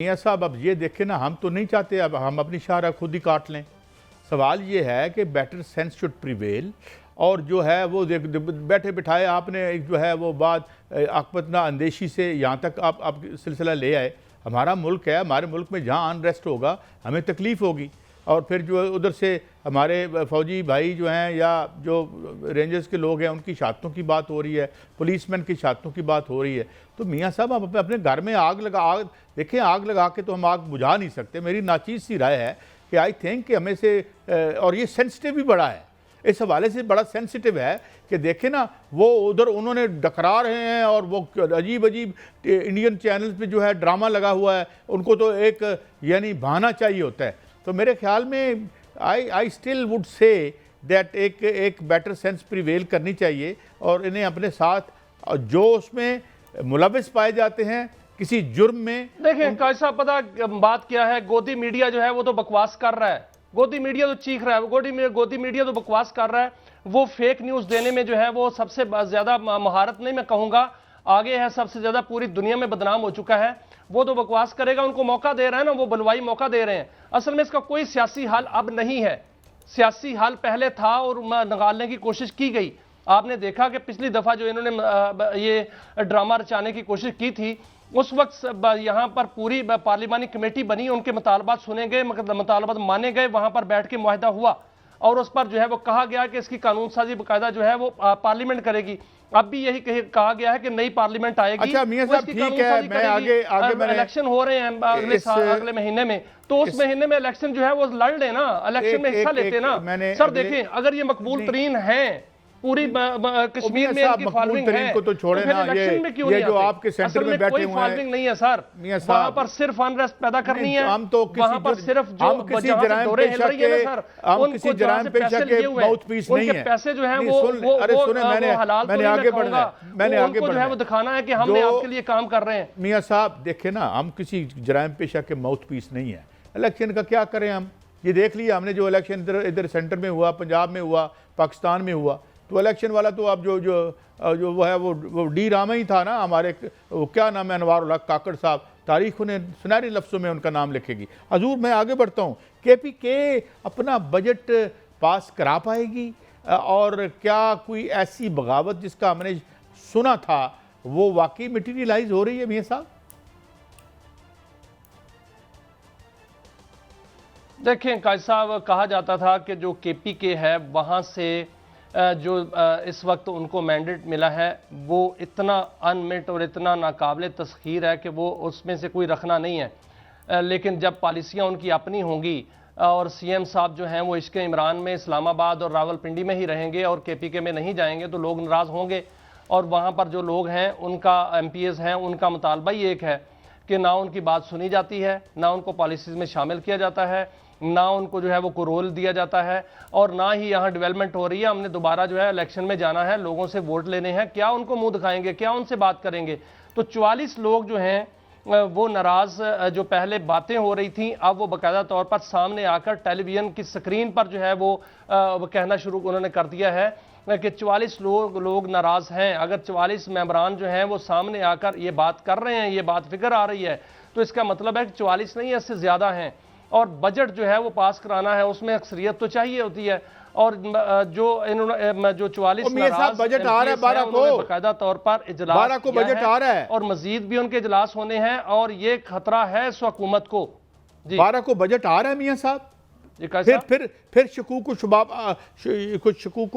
मियाँ साहब अब ये देखें ना, हम तो नहीं चाहते अब हम अपनी शाहरा खुद ही काट लें। सवाल ये है कि बेटर सेंस शुड प्रिवेल, और जो है वो बैठे बिठाए आपने एक जो है वो बात आकबतना अंदेशी से यहाँ तक आप सिलसिला ले आए। हमारा मुल्क है, हमारे मुल्क में जहाँ अनरेस्ट होगा हमें तकलीफ़ होगी, और फिर जो उधर से हमारे फ़ौजी भाई जो हैं या जो रेंजर्स के लोग हैं उनकी शहादतों की बात हो रही है, पुलिसमैन की शहादतों की बात हो रही है। तो मियाँ साहब आप अपने घर में आग देखें, आग लगा के तो हम आग बुझा नहीं सकते। मेरी नाचीज़ सी राय है कि आई थिंक कि हमें से और ये सेंसिटिव भी बड़ा है, इस हवाले से बड़ा सेंसिटिव है कि देखें ना, वो उधर उन्होंने डकरा रहे हैं और वो अजीब अजीब इंडियन चैनल पे जो है ड्रामा लगा हुआ है, उनको तो एक यानी बहाना चाहिए होता है। तो मेरे ख्याल में I still would say that एक बेटर सेंस प्रिवेल करनी चाहिए, और इन्हें अपने साथ जो उसमें मुलविस पाए जाते हैं किसी जुर्म में। देखिए कैसा पता बात क्या है, गोदी मीडिया जो है वो तो बकवास कर रहा है, गोदी मीडिया तो चीख रहा है, गोदी मीडिया तो बकवास कर रहा है। वो फेक न्यूज देने में जो है वो सबसे ज्यादा महारत नहीं मैं कहूंगा आगे है, सबसे ज्यादा पूरी दुनिया में बदनाम हो चुका है। वो तो बकवास करेगा, उनको मौका दे रहे हैं ना, वो बलवाई मौका दे रहे हैं। असल में इसका कोई सियासी हल अब नहीं है, सियासी हल पहले था और निकालने की कोशिश की गई। आपने देखा कि पिछली दफा जो इन्होंने ये ड्रामा रचाने की कोशिश की थी, उस वक्त यहां पर पूरी पार्लिमानी कमेटी बनी, उनके मुतालबात सुने गए, मुतालबात माने गए, वहां पर बैठ के मुआहदा हुआ और उस पर जो है वो कहा गया कि इसकी कानून साजी बाकायदा जो है वो पार्लियामेंट करेगी। अब भी यही कहा गया है कि नई पार्लियामेंट आएगी। अच्छा मियां साहब ठीक है, मैं आगे इलेक्शन हो रहे हैं अगले महीने में, तो उस महीने में इलेक्शन जो है वो लड़ लेना, इलेक्शन में हिस्सा लेते ना। सर देखें, अगर ये मकबूल तरीन है पूरी कश्मीर में इनकी फॉलोइंग है, को तो छोड़े ना, ये जो आपके सेंटर में बैठे हुए हैं, फॉलोइंग नहीं है सर, वहां पर सिर्फ अनरेस्ट पैदा करनी है। हम तो वहां पर सिर्फ जो किसी जराइम पेशा के माउथपीस नहीं है। पैसे जो है वो अरे सुने, मैंने आगे बढ़ना जो है वो दिखाना है कि हमने आपके लिए काम कर रहे हैं। मियां साहब देखे ना, हम किसी जराइम पेशा के माउथपीस नहीं है। इलेक्शन का क्या करें हम, ये देख लिया हमने, जो इलेक्शन इधर सेंटर में हुआ, पंजाब में हुआ, पाकिस्तान में हुआ, तो इलेक्शन वाला तो अब जो वो है वो डी रामा ही था ना हमारे, वो क्या नाम है, अनवारुल हक काकड़ साहब, तारीख उन्हें सुनहरी लफ्ज़ों में उनका नाम लिखेगी। हजूर मैं आगे बढ़ता हूँ, KPK अपना बजट पास करा पाएगी, और क्या कोई ऐसी बगावत जिसका हमने सुना था वो वाकई मटीरियलाइज हो रही है मियां साहब? देखें कायद साहब, कहा जाता था कि जो KPK है वहाँ से जो इस वक्त उनको मैंडेट मिला है वो इतना अनमेट और इतना नाकाबिल तस्खीर है कि वो उसमें से कोई रखना नहीं है। लेकिन जब पॉलिसियाँ उनकी अपनी होंगी और CM साहब जो हैं वो इश्क़ इमरान में इस्लामाबाद और रावलपिंडी में ही रहेंगे और KPK में नहीं जाएंगे, तो लोग नाराज़ होंगे। और वहाँ पर जो लोग हैं उनका MPs हैं, उनका मुतालबा ही एक है कि ना उनकी बात सुनी जाती है, ना उनको पॉलिसीज़ में शामिल किया जाता है, ना उनको जो है वो रोल दिया जाता है, और ना ही यहाँ डेवलपमेंट हो रही है। हमने दोबारा जो है इलेक्शन में जाना है, लोगों से वोट लेने हैं, क्या उनको मुंह दिखाएंगे, क्या उनसे बात करेंगे? तो 44 लोग जो हैं वो नाराज़, जो पहले बातें हो रही थी अब वो बाकायदा तौर पर सामने आकर टेलीविज़न की स्क्रीन पर जो है वो कहना शुरू उन्होंने कर दिया है कि 44 लोग नाराज़ हैं। अगर 44 मेंबरान जो हैं वो सामने आकर ये बात कर रहे हैं, ये बात फिक्र आ रही है, तो इसका मतलब है कि 44 नहीं, इससे ज़्यादा हैं। और बजट जो है वो पास कराना है, उसमें अक्सरियत तो चाहिए होती है। और जो इन्होंने जो 44 बजट आ रहा है 12 को, बाकायदा तौर पर इजलास 12 को बजट आ रहा है, और मजीद भी उनके इजलास होने हैं, और ये खतरा है इस हुकूमत को। जी 12 को बजट आ रहा है मियां साहब। फिर शकूक व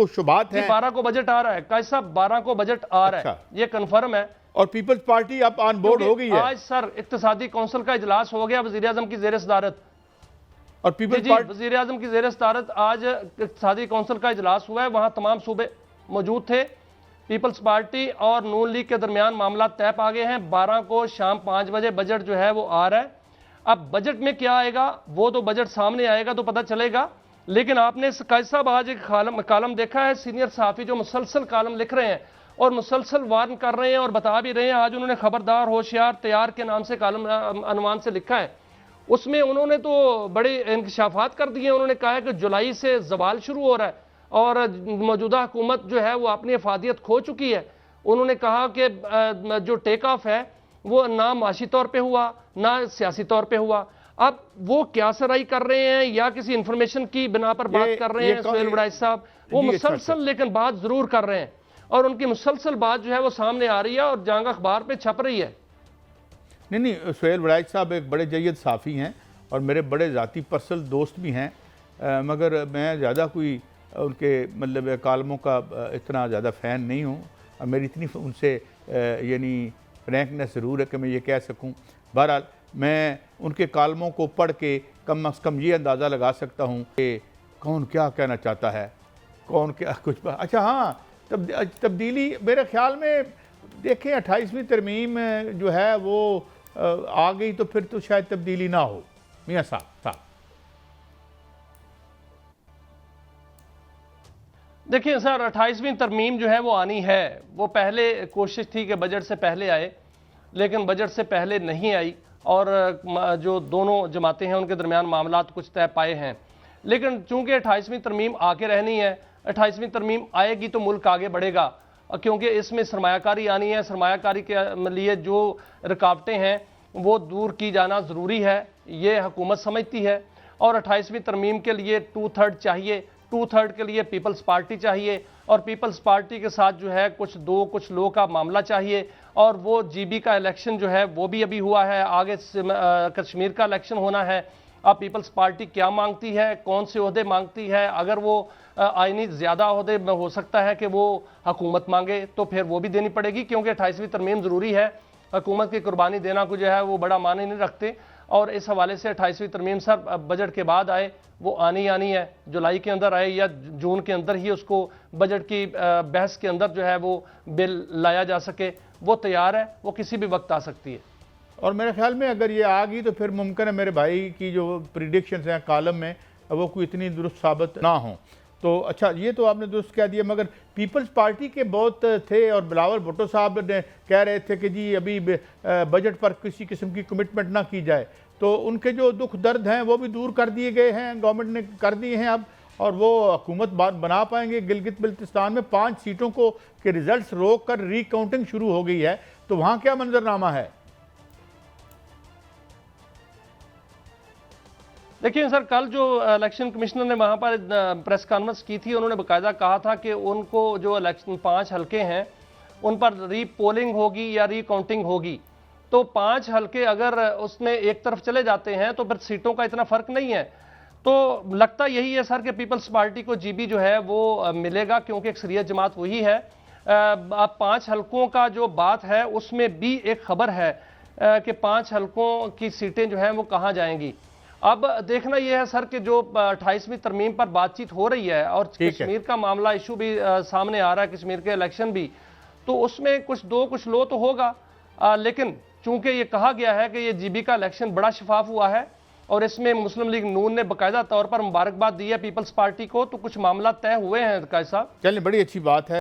शुबात है। 12 को बजट आ रहा है, कैसा 12 को बजट आ रहा है, ये कंफर्म है। और पीपल्स पार्टी अब ऑन बोर्ड हो गई है। आज सर इक्तिसादी कौंसिल का इजलास हो गया वज़ीर आज़म की ज़ेर सदारत, और पीपल्स पार्टी वज़ीर आज़म की ज़ेर सदारत आज इक्तिसादी कौंसिल का इजलास हुआ है, वहां तमाम सूबे मौजूद थे। पीपल्स पार्टी और नून लीग के दरमियान मामला तय पा गए हैं। 12 को शाम 5 बजे बजट जो है वो आ रहा है। अब बजट में क्या आएगा वो तो बजट सामने आएगा तो पता चलेगा। लेकिन आपने कायद साहब आज एक कालम देखा है, सीनियर सहाफ़ी जो मुसलसल कालम लिख रहे हैं और मुसलसल वार्न कर रहे हैं और बता भी रहे हैं। आज उन्होंने खबरदार होशियार तैयार के नाम से कालम अनुमान से लिखा है, उसमें उन्होंने तो बड़े इंकशाफात कर दिए। उन्होंने कहा है कि जुलाई से जवाल शुरू हो रहा है और मौजूदा हुकूमत जो है वो अपनी अफादियत खो चुकी है। उन्होंने कहा कि जो टेक ऑफ है वो ना माशी तौर पे हुआ ना सियासी तौर पे हुआ। अब वो क्या सराई कर रहे हैं या किसी इंफॉर्मेशन की बिना पर बात कर रहे हैं सुहेल वड़ाइच साहब, वो मुसलसल लेकिन बात जरूर कर रहे हैं और उनकी मुसलसल बात जो है वो सामने आ रही है और जंग अखबार पे छप रही है। नहीं, सुहेल वड़ाइच साहब एक बड़े जय्यद साफ़ी हैं और मेरे बड़े ज़ाती पर्सनल दोस्त भी हैं, मगर मैं ज़्यादा कोई उनके मतलब कालमों का इतना ज़्यादा फ़ैन नहीं हूँ। मेरी इतनी उनसे यानी फ्रैंकनेस ज़रूर है कि मैं ये कह सकूँ। बहरहाल मैं उनके कालमों को पढ़ के कम अज़ कम ये अंदाज़ा लगा सकता हूँ कि कौन क्या कहना चाहता है, कौन क्या कुछ। अच्छा हाँ, तब्दीली मेरे ख्याल में देखें 28वीं तरमीम जो है वो आ गई तो फिर तो शायद तब्दीली ना हो। मियाँ साहब देखिए सर, 28वीं तरमीम जो है वो आनी है। वो पहले कोशिश थी कि बजट से पहले आए, लेकिन बजट से पहले नहीं आई और जो दोनों जमातें हैं उनके दरमियान मामलात कुछ तय पाए हैं। लेकिन चूंकि 28वीं तरमीम आके रहनी है, 28वीं तरमीम आएगी तो मुल्क आगे बढ़ेगा, क्योंकि इसमें सरमायाकारी आनी है। सरमायाकारी के लिए जो रुकावटें हैं वो दूर की जाना ज़रूरी है, ये हुकूमत समझती है। और 28वीं तरमीम के लिए 2/3 चाहिए, 2/3 के लिए पीपल्स पार्टी चाहिए और पीपल्स पार्टी के साथ जो है कुछ लोगों का मामला चाहिए। और वो जीबी का इलेक्शन जो है वो भी अभी हुआ है, आगे कश्मीर का इलेक्शन होना है। अब पीपल्स पार्टी क्या मांगती है, कौन से ओहदे मांगती है, अगर वो आईनी ज़्यादा ओहदे में हो सकता है कि वो हुकूमत मांगे तो फिर वो भी देनी पड़ेगी, क्योंकि 28वीं तरमीम ज़रूरी है। हुकूमत की कुर्बानी देना को जो है वो बड़ा मायने नहीं रखते और इस हवाले से 28वीं तरमीम सर बजट के बाद आए, वो आनी है, जुलाई के अंदर आए या जून के अंदर ही उसको बजट की बहस के अंदर जो है वो बिल लाया जा सके, वो तैयार है, वो किसी भी वक्त आ सकती है। और मेरे ख्याल में अगर ये आ गई तो फिर मुमकिन है मेरे भाई की जो प्रिडिक्शंस हैं कालम में वो कोई इतनी दुरुस्त साबित ना हो। तो अच्छा, ये तो आपने दुरुस्त कह दिया, मगर पीपल्स पार्टी के बहुत थे और बिलावल भुट्टो साहब ने कह रहे थे कि जी अभी बजट पर किसी किस्म की कमिटमेंट ना की जाए, तो उनके जो दुख दर्द हैं वो भी दूर कर दिए गए हैं, गवर्नमेंट ने कर दिए हैं अब, और वो हुकूमत बना पाएंगे। गिलगित बल्तिस्तान में 5 सीटों को के रिजल्ट्स रोक कर रिकाउंटिंग शुरू हो गई है, तो वहाँ क्या मंजरनामा है? देखिए सर, कल जो इलेक्शन कमिश्नर ने वहाँ पर प्रेस कॉन्फ्रेंस की थी, उन्होंने बाकायदा कहा था कि उनको जो इलेक्शन 5 हलके हैं उन पर रीपोलिंग होगी या रिकाउंटिंग होगी। तो 5 हलके अगर उसमें एक तरफ चले जाते हैं तो फिर सीटों का इतना फर्क नहीं है। तो लगता यही है सर कि पीपल्स पार्टी को जीबी जो है वो मिलेगा, क्योंकि अक्सरियत जमात वही है। अब 5 हलकों का जो बात है उसमें भी एक खबर है कि 5 हलकों की सीटें जो हैं वो कहाँ जाएंगी। अब देखना यह है सर कि जो 28वीं तरमीम पर बातचीत हो रही है और कश्मीर का मामला इशू भी सामने आ रहा है, कश्मीर के इलेक्शन भी, तो उसमें कुछ लो तो होगा। लेकिन चूंकि ये कहा गया है कि ये जीबी का इलेक्शन बड़ा शफाफ हुआ है और इसमें मुस्लिम लीग नून ने बाकायदा तौर पर मुबारकबाद दी है पीपल्स पार्टी को, तो कुछ मामला तय हुए हैं कायद साहब। चलिए, बड़ी अच्छी बात है।